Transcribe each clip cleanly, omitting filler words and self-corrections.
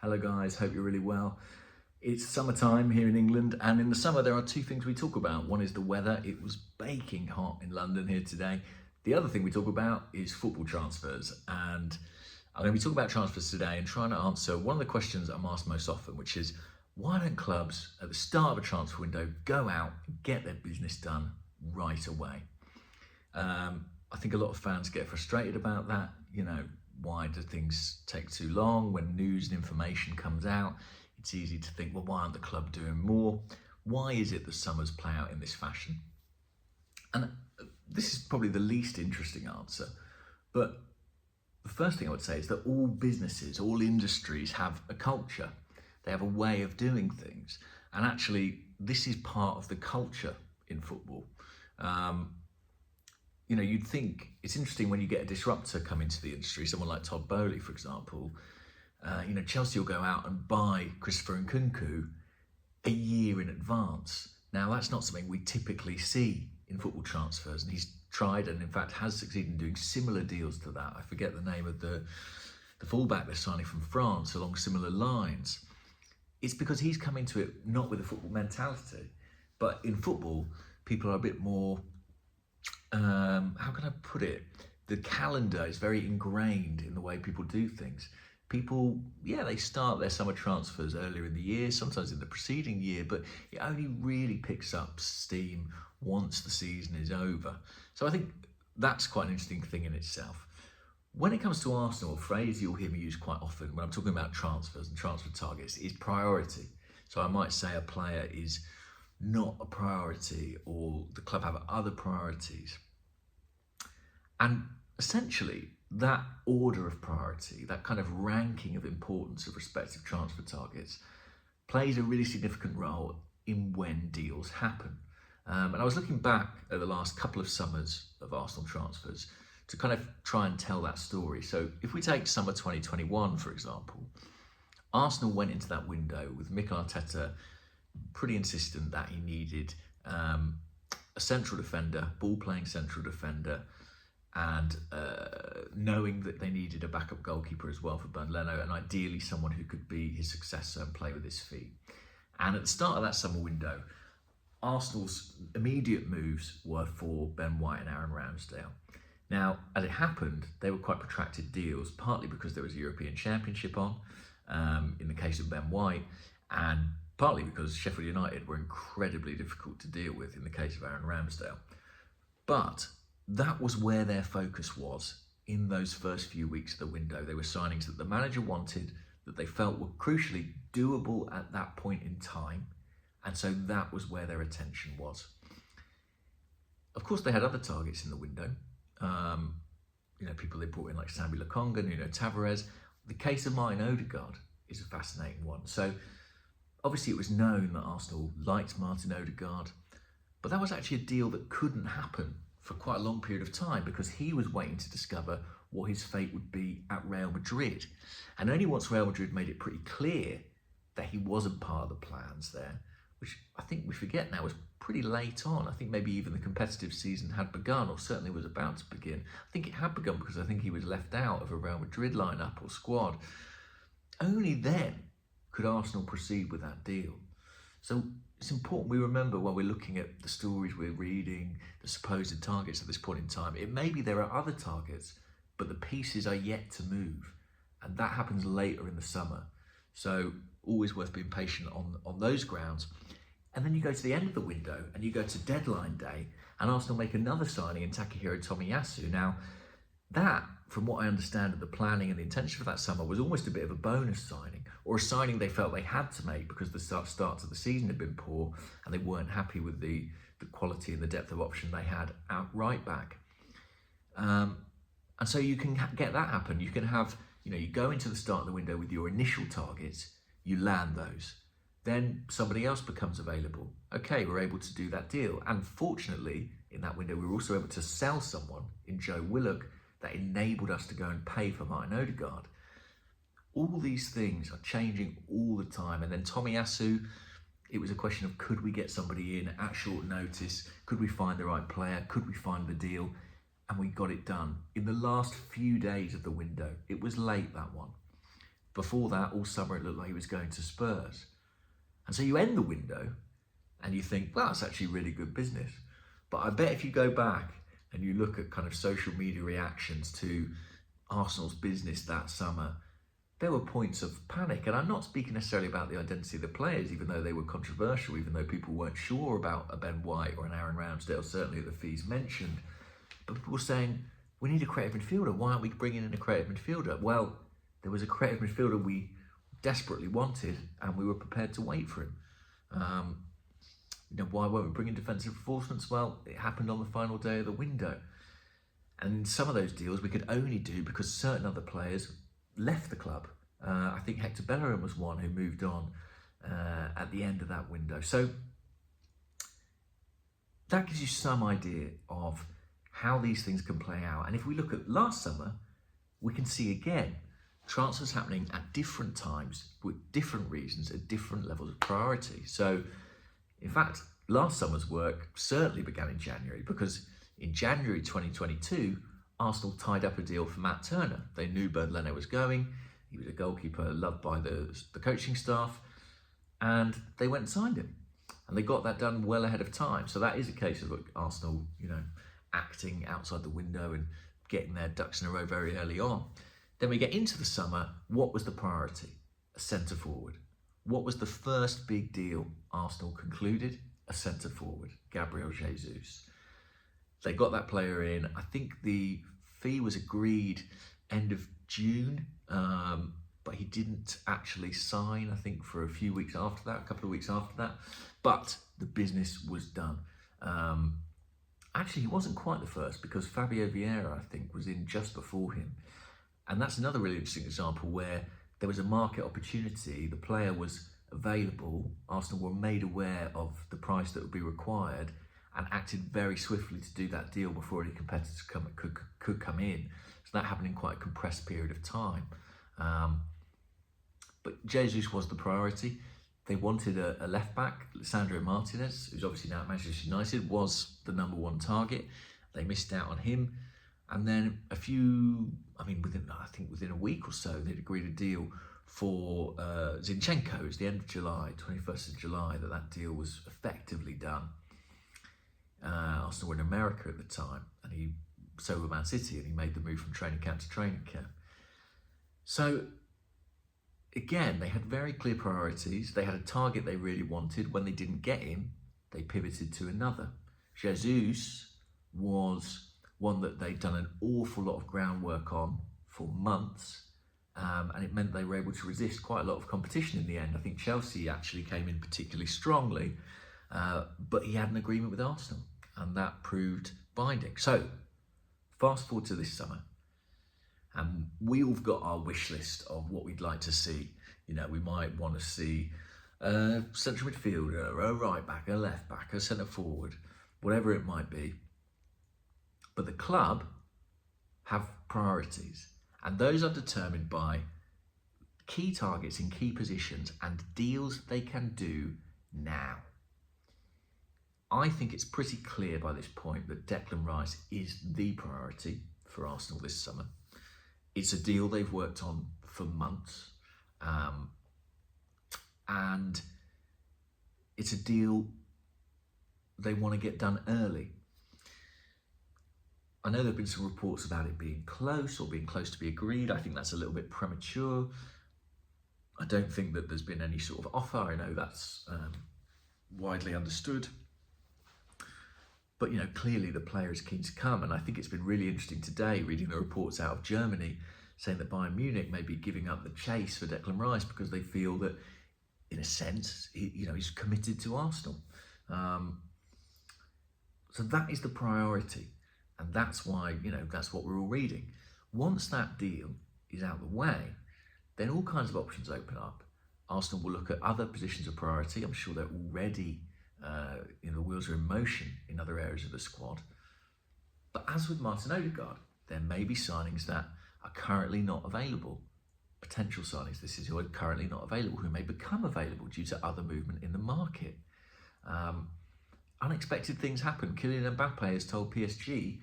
Hello guys, hope you're really well. It's summertime here in England, and in the summer there are two things we talk about. One is the weather. It was baking hot in London here today. The other thing we talk about is football transfers, and I'm going to be talking about transfers today and trying to answer one of the questions I'm asked most often, which is why don't clubs at the start of a transfer window go out and get their business done right away? I think a lot of fans get frustrated about that. Why do things take too long? When news and information comes out, it's easy to think, well, why aren't the club doing more? Why is it that summers play out in this fashion? And this is probably the least interesting answer, but the first thing I would say is that all businesses, all industries have a culture. They have a way of doing things. And actually, this is part of the culture in football. You'd think it's interesting when you get a disruptor come into the industry, someone like Todd Boehly, for example. Chelsea will go out and buy Christopher Nkunku a year in advance. Now, that's not something we typically see in football transfers, and he's tried and in fact has succeeded in doing similar deals to that. I forget the name of the fullback they're signing from France along similar lines. It's because he's come into it not with a football mentality, but in football, people are a bit more, how can I put it? The calendar is very ingrained in the way people do things. People, they start their summer transfers earlier in the year, sometimes in the preceding year, but it only really picks up steam once the season is over. So I think that's quite an interesting thing in itself. When it comes to Arsenal, a phrase you'll hear me use quite often when I'm talking about transfers and transfer targets is priority. So I might say a player is not a priority, or the club have other priorities. And essentially, that order of priority, that kind of ranking of importance of respective transfer targets, plays a really significant role in when deals happen. And I was looking back at the last couple of summers of Arsenal transfers to kind of try and tell that story. So if we take summer 2021, for example, Arsenal went into that window with Mikel Arteta pretty insistent that he needed a central defender, ball-playing central defender, and knowing that they needed a backup goalkeeper as well for Bernd Leno, and ideally someone who could be his successor and play with his feet. And at the start of that summer window, Arsenal's immediate moves were for Ben White and Aaron Ramsdale. Now, as it happened, they were quite protracted deals, partly because there was a European Championship on, in the case of Ben White, and partly because Sheffield United were incredibly difficult to deal with in the case of Aaron Ramsdale. But that was where their focus was in those first few weeks of the window. They were signings that the manager wanted, that they felt were crucially doable at that point in time. And so that was where their attention was. Of course, they had other targets in the window. People they brought in like Sambi Lokonga, Nuno Tavares. The case of Martin Odegaard is a fascinating one. So obviously it was known that Arsenal liked Martin Odegaard, but that was actually a deal that couldn't happen for quite a long period of time because he was waiting to discover what his fate would be at Real Madrid. And only once Real Madrid made it pretty clear that he wasn't part of the plans there, which I think we forget now was pretty late on. I think maybe even the competitive season had begun, or certainly was about to begin. I think it had begun because I think he was left out of a Real Madrid lineup or squad. Only then could Arsenal proceed with that deal. So it's important we remember when we're looking at the stories we're reading, the supposed targets at this point in time, it may be there are other targets, but the pieces are yet to move. And that happens later in the summer. So always worth being patient on those grounds. And then you go to the end of the window and you go to deadline day and Arsenal make another signing in Takahiro Tomiyasu. Now, that, from what I understand of the planning and the intention for that summer, was almost a bit of a bonus signing, or a signing they felt they had to make because the start of the season had been poor and they weren't happy with the quality and the depth of option they had out right back. And so you can get that happen. You can have, you go into the start of the window with your initial targets, you land those. Then somebody else becomes available. Okay, we're able to do that deal. And fortunately, in that window, we were also able to sell someone in Joe Willock that enabled us to go and pay for Martin Odegaard. All these things are changing all the time. And then Tomiyasu, it was a question of could we get somebody in at short notice? Could we find the right player? Could we find the deal? And we got it done in the last few days of the window. It was late, that one. Before that, all summer it looked like he was going to Spurs. And so you end the window and you think, well, that's actually really good business. But I bet if you go back and you look at kind of social media reactions to Arsenal's business that summer, there were points of panic. And I'm not speaking necessarily about the identity of the players, even though they were controversial, even though people weren't sure about a Ben White or an Aaron Ramsdale, certainly at the fees mentioned. But people were saying, we need a creative midfielder. Why aren't we bringing in a creative midfielder? Well, there was a creative midfielder we desperately wanted, and we were prepared to wait for him. Why weren't we bringing defensive reinforcements? Well, it happened on the final day of the window. And some of those deals we could only do because certain other players left the club. I think Hector Bellerin was one who moved on at the end of that window. So that gives you some idea of how these things can play out. And if we look at last summer, we can see again transfers happening at different times with different reasons at different levels of priority. So in fact, last summer's work certainly began in January, because in January 2022, Arsenal tied up a deal for Matt Turner. They knew Bernd Leno was going. He was a goalkeeper loved by the coaching staff, and they went and signed him. And they got that done well ahead of time. So that is a case of Arsenal, acting outside the window and getting their ducks in a row very early on. Then we get into the summer. What was the priority? A centre forward. What was the first big deal Arsenal concluded? A centre forward, Gabriel Jesus. They got that player in. I think the fee was agreed end of June, but he didn't actually sign, I think, for a few weeks after that, a couple of weeks after that. But the business was done. Actually, he wasn't quite the first, because Fabio Vieira, I think, was in just before him. And that's another really interesting example where there was a market opportunity. The player was available. Arsenal were made aware of the price that would be required and acted very swiftly to do that deal before any competitors could come in. So that happened in quite a compressed period of time. But Jesus was the priority. They wanted a left-back. Lisandro Martinez, who's obviously now at Manchester United, was the number one target. They missed out on him. And then within a week or so, they'd agreed a deal for Zinchenko. It was the end of July, 21st of July, that deal was effectively done. Arsenal were in America at the time, and so were Man City, and he made the move from training camp to training camp. So again, they had very clear priorities. They had a target they really wanted. When they didn't get him, they pivoted to another. Jesus was one that they'd done an awful lot of groundwork on for months, and it meant they were able to resist quite a lot of competition in the end. I think Chelsea actually came in particularly strongly, but he had an agreement with Arsenal, and that proved binding. So fast forward to this summer, and we've got our wish list of what we'd like to see. We might want to see a central midfielder, a right back, a left back, a centre forward, whatever it might be. But the club have priorities, and those are determined by key targets in key positions and deals they can do now. I think it's pretty clear by this point that Declan Rice is the priority for Arsenal this summer. It's a deal they've worked on for months, and it's a deal they want to get done early. I know there have been some reports about it being close or being close to be agreed. I think that's a little bit premature. I don't think that there's been any sort of offer. I know that's widely understood. But, clearly the player is keen to come. And I think it's been really interesting today reading the reports out of Germany saying that Bayern Munich may be giving up the chase for Declan Rice because they feel that, in a sense, he's committed to Arsenal. So that is the priority. And that's why, that's what we're all reading. Once that deal is out of the way, then all kinds of options open up. Arsenal will look at other positions of priority. I'm sure they're already, the wheels are in motion in other areas of the squad. But as with Martin Odegaard, there may be signings that are currently not available. Potential signings, this is who are currently not available, who may become available due to other movement in the market. Unexpected things happen. Kylian Mbappe has told PSG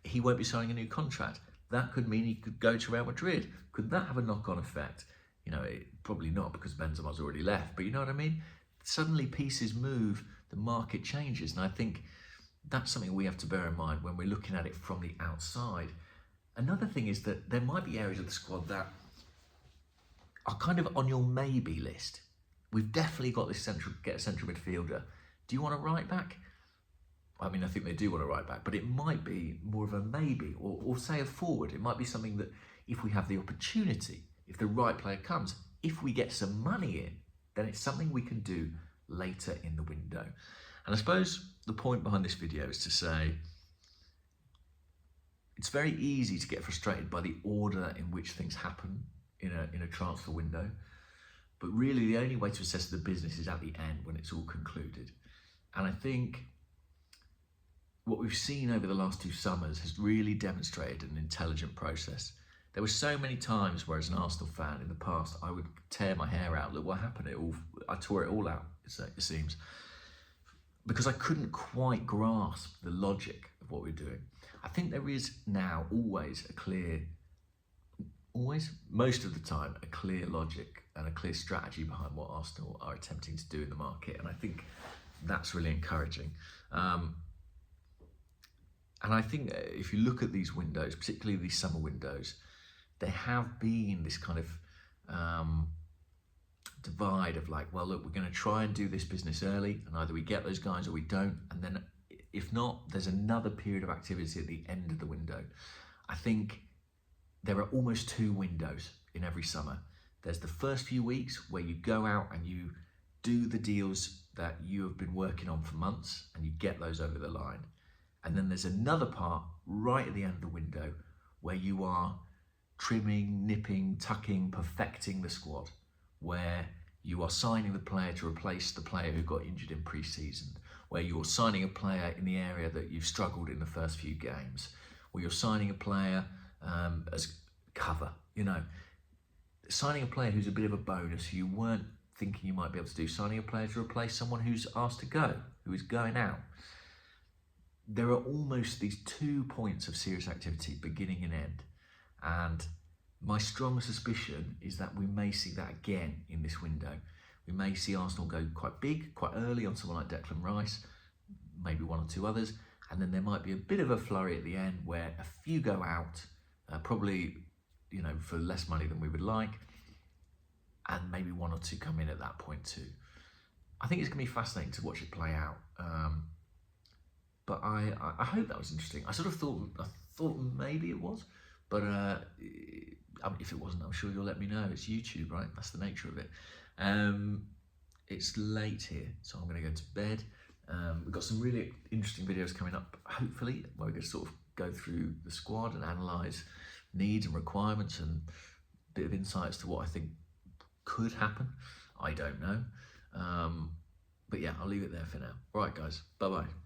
he won't be signing a new contract. That could mean he could go to Real Madrid. Could that have a knock-on effect? Probably not because Benzema's already left, but you know what I mean? Suddenly pieces move, the market changes, and I think that's something we have to bear in mind when we're looking at it from the outside. Another thing is that there might be areas of the squad that are kind of on your maybe list. We've definitely got this get a central midfielder. Do you want a right back? I mean, I think they do want a right back, but it might be more of a maybe, or say a forward. It might be something that if we have the opportunity, if the right player comes, if we get some money in, then it's something we can do later in the window. And I suppose the point behind this video is to say, it's very easy to get frustrated by the order in which things happen in a transfer window. But really the only way to assess the business is at the end when it's all concluded. And I think what we've seen over the last 2 summers has really demonstrated an intelligent process. There were so many times where as an Arsenal fan in the past, I would tear my hair out. Look what happened, I tore it all out, it seems. Because I couldn't quite grasp the logic of what we're doing. I think there is now most of the time, a clear logic and a clear strategy behind what Arsenal are attempting to do in the market. And I think that's really encouraging. And I think if you look at these windows, particularly these summer windows, there have been this kind of divide of like, well, look, we're going to try and do this business early, and either we get those guys or we don't. And then if not, there's another period of activity at the end of the window. I think there are almost 2 windows in every summer. There's the first few weeks where you go out and you do the deals that you have been working on for months and you get those over the line. And then there's another part right at the end of the window where you are trimming, nipping, tucking, perfecting the squad, where you are signing the player to replace the player who got injured in pre-season, where you're signing a player in the area that you've struggled in the first few games, where you're signing a player as cover, signing a player who's a bit of a bonus, who you weren't thinking you might be able to do, signing a player to replace someone who's asked to go, who is going out. There are almost these 2 points of serious activity, beginning and end. And my strong suspicion is that we may see that again in this window. We may see Arsenal go quite big, quite early on someone like Declan Rice, maybe 1 or 2 others, and then there might be a bit of a flurry at the end where a few go out, probably, for less money than we would like, and maybe 1 or 2 come in at that point too. I think it's going to be fascinating to watch it play out. But I hope that was interesting. I thought maybe it was, but if it wasn't, I'm sure you'll let me know. It's YouTube, right? That's the nature of it. It's late here, so I'm going to go to bed. We've got some really interesting videos coming up, hopefully, where we're going to sort of go through the squad and analyse needs and requirements and a bit of insights to what I think could happen. I don't know. But yeah, I'll leave it there for now. All right, guys. Bye-bye.